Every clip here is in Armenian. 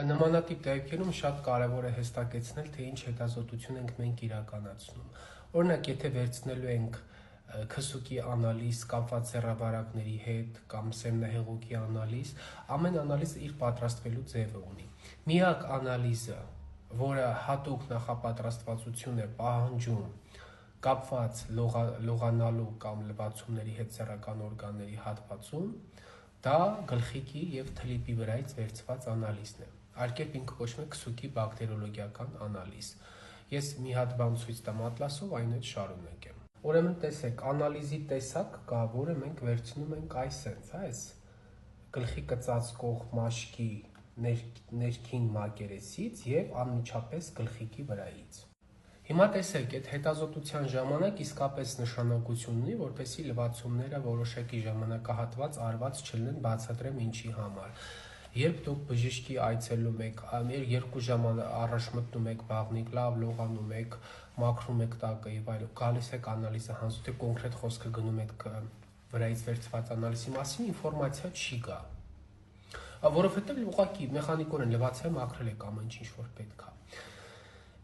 Նմանատիպ դեպքերում շատ կարևոր է հստակեցնել, թե ինչ հետազոտություն ենք մենք իրականացնում։ Օրինակ, եթե վերցնելու ենք քսուկի անալիզ կապված հեռավարակների հետ կամ սեմնահեղուկի անալիզ, ամեն անալիզ իր պատրաստվելու ձևը ունի։ Միակ անալիզը, որը հատուկ նախապատրաստվածություն է պահանջում կապված լողանալու կամ լվացումների հետ սեռական օրգանների հատվածում, դա գլխիկի և թլիպի վրայից վերցված անալիզն է։ Այլ կերպ ինքը կոչվում է քսուկի բակտերիոլոգիական անալիզ։ Ես մի հատ բան ցույց տամ ատլասով, այնուհետ շարունակեմ։ Ուրեմն տեսեք, անալիզի տեսակ կա, որը մենք վերցնում ենք այս գլխիկը ծածկող մաշկի ներքին մակերեսից և անմիջապես գլխիկի վրայից։ Հիմա տեսեք, այդ հետազոտության ժամանակ իսկապես նշանակություն ունի, որպեսզի լվացումները որոշակի ժամանակահատված արված չլինեն, բացատրեմ ինչի համար։ Երբ դուք բժշկի այցելում եք, 2 ժամ առաջ մտնում եք բաղնիք, լավ լողանում եք, մաքրում եք տակը եւ այլն, գալիս եք անալիզը հանձնում, կոնկրետ խոսքը գնում եք վրայից վերցված անալիզի մասին, ինֆորմացիա չի գա։ Որովհետեւ ուղղակի մեխանիկորեն լվացել մաքրել եք ամեն ինչ որ պետք է։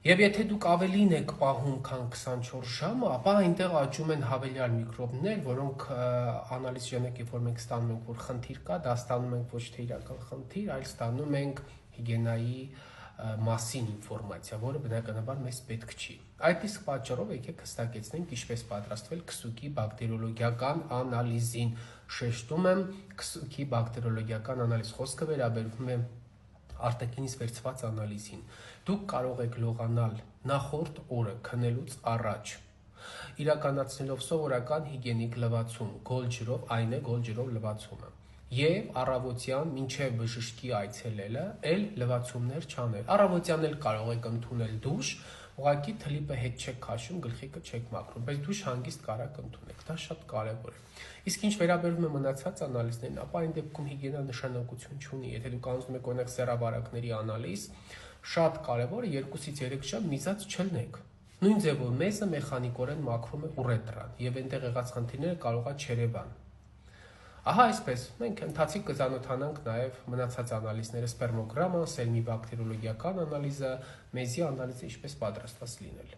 Եվ եթե դուք ավելին եք պահում, քան 24 ժամը, ապա այնտեղ աճում են հավելյալ միկրոբներ, որոնք անալիզ ժամանակ, երբ որ մենք ստանում ենք, որ խնդիր կա, դա ստանում ենք ոչ թե իրական խնդիր, այլ ստանում ենք հիգիենայի մասին ինֆորմացիա, որը բնականաբար մեզ պետք չի։ Այդ իսկ պատճառով եկեք հստակեցնենք ինչպես պատրաստվել քսուկի բակտերիոլոգիական անալիզին։ Շեշտում եմ, քսուկի բակտերիոլոգիական անալիզ խոսքը վերաբերվում է արտաքինից վերցված անալիզին։ Դուք կարող եք լողանալ նախորդ օրը քնելուց առաջ, իրականացնելով սովորական հիգիենիկ լվացում, գոլ ջրով, այն է գոլ ջրով լվացումը, եւ առավոտյան մինչև բժշկի այցելելը էլ լվացումներ չանել։ Առավոտյան էլ կարող եք ընդունել դուշ, ուղղակի թլիպը հետ չեք քաշում, գլխիկը չեք մաքրում, բայց դուշ հանգիստ կարաք ընդունեք, դա շատ կարևոր է։ Իսկ ինչ վերաբերում է մնացած անալիզներին, ապա այն դեպքում հիգիենա նշանակություն չունի։ Եթե դուք անցնում եք օրինակ սեռավարակների անալիզ, շատ կարևոր է 2-ից 3 ժամ միզած չլնեք։ Նույն ձևով մեզը մեխանիկորեն մաքրում է ուրետրան եւ այնտեղ եղած խնդիրները կարող է չերևան։ Ահա այսպես, մենք ընթացիկ կծանոթանանք նաև մնացած անալիզները, սպերմոգրամը, սերմի բակտերիոլոգիական անալիզը, մեզի անալիզը ինչպես պատրաստված լինել։